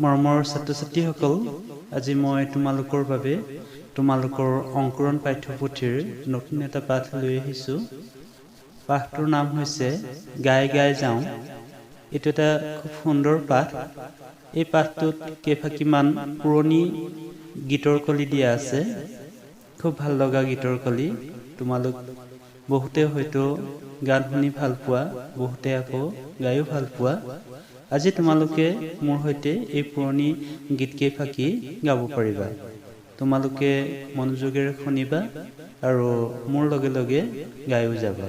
মৰমৰ ছাত্ৰ-ছাত্ৰীসকল, আজি মই তোমালোকৰ বাবে তোমালোকৰ অংকুৰণ পাঠ্যপুথিৰ নতুন এটা পাঠ লৈ আহিছোঁ। পাঠটোৰ নাম হৈছে গাই গাই যাওঁ। এইটো এটা খুব সুন্দৰ পাঠ। এই পাঠটোত কেইফাঁকিমান পুৰণি গীতৰ কলি দিয়া আছে। খুব ভাল লগা গীতৰ কলি। তোমালোক বহুতে হয়তো গান শুনি ভাল পোৱা, বহুতে আকৌ গায়ো ভাল পোৱা। আজি তোমালোকে মোৰ সৈতে এই পুৰণি গীতকেইফাঁকি গাব পাৰিবা। তোমালোকে মনোযোগেৰে শুনিবা আৰু মোৰ লগে লগে গায়ো যাবা।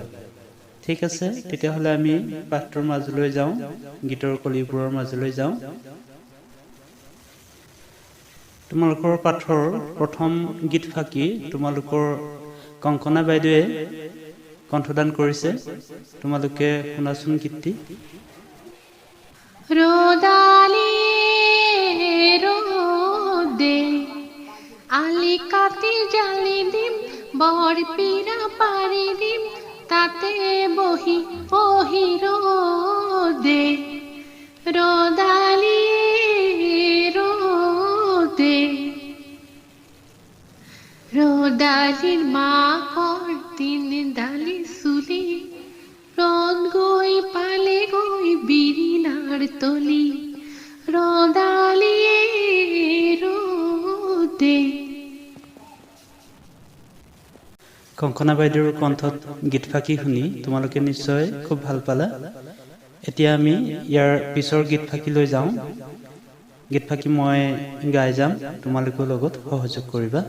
ঠিক আছে, তেতিয়াহ'লে আমি পাঠটোৰ মাজলৈ যাওঁ, গীতৰ কলিবোৰৰ মাজলৈ যাওঁ। তোমালোকৰ পাঠৰ প্ৰথম গীতফাঁকি তোমালোকৰ কংকনা বাইদেৱে কণ্ঠদান কৰিছে। তোমালোকে শুনাচোন গীতটি। রোদালি রোদে আলি কাটি জালি দিম, বরপিরা পারি দিম, তাতে বহি বহি রোদে। রোদালি রোদে রোদালির মা কর তিন ডালি সুলি, রোদ গই পালে গই বিরিনার তলি। রোদালিয়ে রোদে। কংকনা বাইদেউৰ কণ্ঠত গীতফাঁকি শুনি তোমালোকে নিশ্চয় খুব ভাল পালা। এতিয়া আমি ইয়াৰ পিছৰ গীতফাঁকিলৈ যাওঁ। গীতফাঁকি মই গাই যাম, তোমালোকৰ লগত সহযোগ কৰিবা।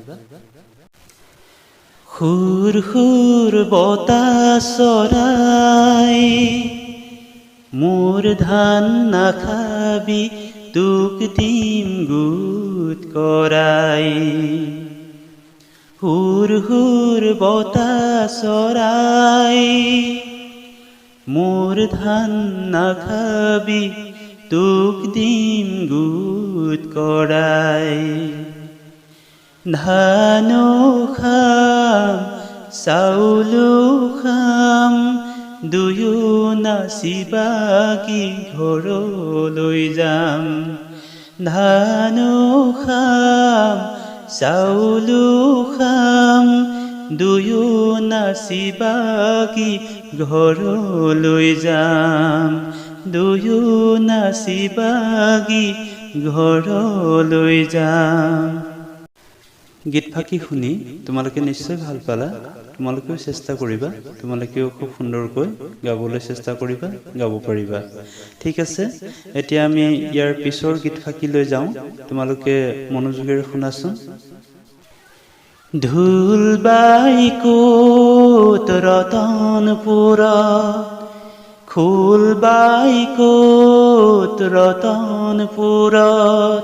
সুৰ সুৰ বতাহ চৰাই, মোৰ ধান নাখাবি, তোক দিম গোট কৰাই। সুৰ সুৰ বতাহ চৰাই, মোৰ ধান নাখাবি, তোক দিম গোট কৰাই। ধানো খাম চাউলো খাম, দুয়ো নাচি বাগি ঘৰলৈ যাম। ধানো খাম চাউলো খাম, দুয়ো নাচি বাগি ঘৰলৈ যাম। দুয়ো নাচি বাগি ঘৰলৈ যাম। গীতফাঁকি শুনি তোমালোকে নিশ্চয় ভাল পালা। তোমালোকেও চেষ্টা কৰিবা, তোমালোকেও খুব সুন্দৰকৈ গাবলৈ চেষ্টা কৰিবা, গাব পাৰিবা। ঠিক আছে, এতিয়া আমি ইয়াৰ পিছৰ গীতফাঁকিলৈ যাওঁ। তোমালোকে মনোযোগেৰে শুনাচোন। ঢোল বাই ক'ত ৰতনপুৰত, খোল বাই ক'ত ৰতনপুৰত,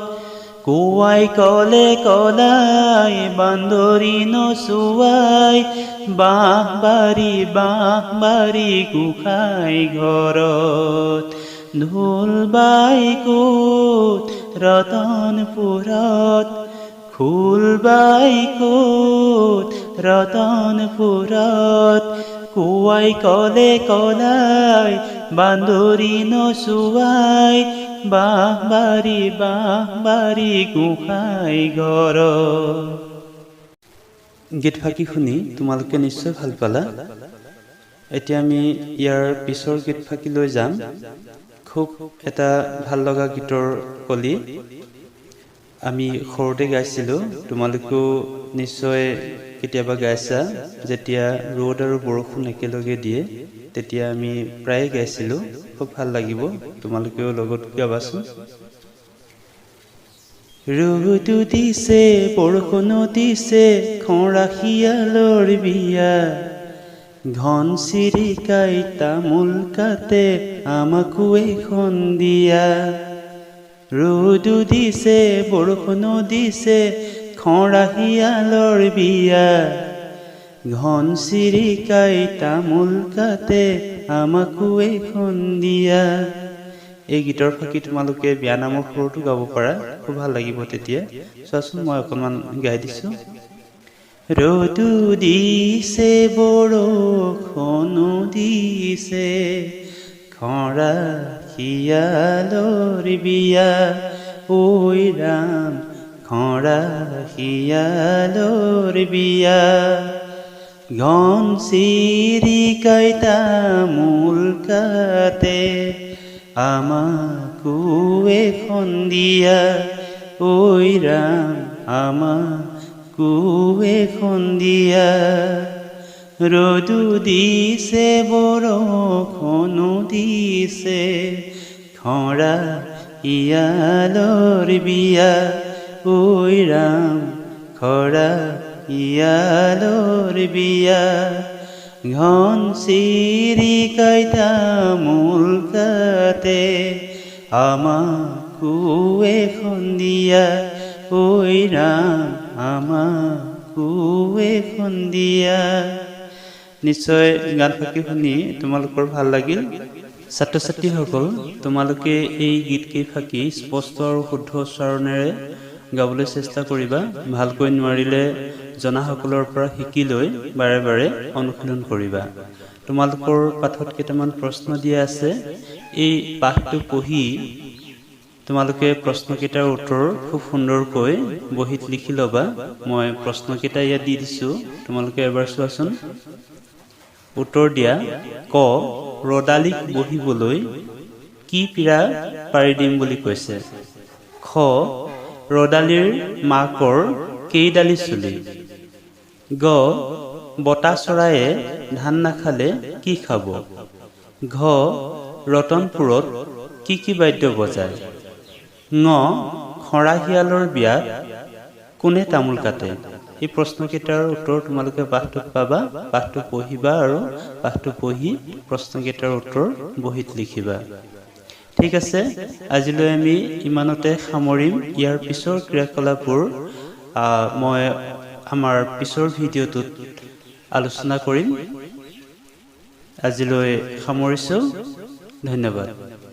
কোৱাই কলে কলাই বান্দৰী নচুৱাই, বাঁহ বাৰী গোসাঁই ঘৰত। ঢোল বাই ক'ত ৰতনপুৰত, খোল বাই ক'ত ৰতনপুৰত, কোৱাই কলে কলাই বান্দৰী নচুৱাই, বাঁহ বাৰী গোসাঁই ঘৰত। গীতফাঁকি শুনি তোমালোকে নিশ্চয় ভাল পালা। এতিয়া আমি ইয়াৰ পিছৰ গীতফাঁকিলৈ যাম। খুব এটা ভাল লগা গীতৰ কলি। আমি সৰুতে গাইছিলোঁ, তোমালোকেও নিশ্চয় কেতিয়াবা গাইছা। যেতিয়া ৰ'দ আৰু বৰষুণ একেলগে দিয়ে তেতিয়া আমি প্ৰায়ে গাইছিলোঁ। খুব ভাল লাগিব, তোমালোকেও লগত গাবাচোন। ৰ'দো দিছে বৰষুণো দিছে, খৰা শিয়ালৰ বিয়া, ঘন চিৰিকাই তামোল কাটে, আমাকো এখন দিয়া। ৰ'দো দিছে বৰষুণো দিছে, খৰা শিয়ালৰ বিয়া, ঘন চিৰিকাই তামোল কাটে, আমাকো এখন দিয়া। এই গীতৰ ফাঁকি তোমালোকে বিয়া নামৰ সুৰতো গাব পাৰা, খুব ভাল লাগিব তেতিয়া। চোৱাচোন, মই অকণমান গাই দিছোঁ। ৰ'দো দিছে বৰষুণো দিছে, খৰা শিয়ালৰ বিয়া, ঐ ৰাম খৰা শিয়ালৰ বিয়া ঘন চিৰিকাই তামোল কাটে আমাকো এখন দিয়া ঐ ৰাম আমাকো এখন দিয়া ৰদু দিছে বৰষুণো দিছে খৰা শিয়ালৰ বিয়া ঐ ৰাম খৰা শিয়ালৰ বিয়া ঘন চিৰিকাই তামোল কাটে আমাকো এখন দিয়া ঐ ৰাম আমাকো এখন দিয়া। নিশ্চয় গান ফাঁকি শুনি তোমালোকৰ ভাল লাগিল। ছাত্ৰ ছাত্ৰীসকল, তোমালোকে এই গীতকেইফাঁকি স্পষ্ট আৰু শুদ্ধ উচ্চাৰণেৰে গাবলৈ চেষ্টা কৰিবা। ভালকৈ নোৱাৰিলে জনাসকলৰ পৰা শিকি লৈ বাৰে বাৰে অনুশীলন কৰিবা। তোমালোকৰ পাঠত কেইটামান প্ৰশ্ন দিয়া আছে। এই পাঠটো পঢ়ি তোমালোকে প্ৰশ্নকেইটাৰ উত্তৰ খুব সুন্দৰকৈ বহীত লিখি ল'বা। মই প্ৰশ্নকেইটা ইয়াত দি দিছোঁ, তোমালোকে এবাৰ চোৱাচোন। উত্তৰ দিয়া। ক, ৰদালিক বহিবলৈ কি পীৰা পাৰি দিম বুলি কৈছে? খ, ৰদালিৰ মাকৰ কেইডালি চুলি? গ, বতা চৰায়ে ধান নাখালে কি খাব? ঘ, ৰতনপুৰত কি কি বাদ্য বজায়? ঙ, খৰা শিয়ালৰ বিয়াত কোনে তামোল কাটে? এই প্ৰশ্নকেইটাৰ উত্তৰ তোমালোকে পাঠটোত পাবা। পাঠটো পঢ়িবা আৰু পাঠটো পঢ়ি প্ৰশ্নকেইটাৰ উত্তৰ বহীত লিখিবা। ঠিক আছে, আজিলৈ আমি ইমানতে সামৰিম। ইয়াৰ পিছৰ ক্ৰিয়াকলাপবোৰ মই আমাৰ পিছৰ ভিডিঅ'টোত আলোচনা কৰিম। আজিলৈ সামৰিছোঁ। ধন্যবাদ।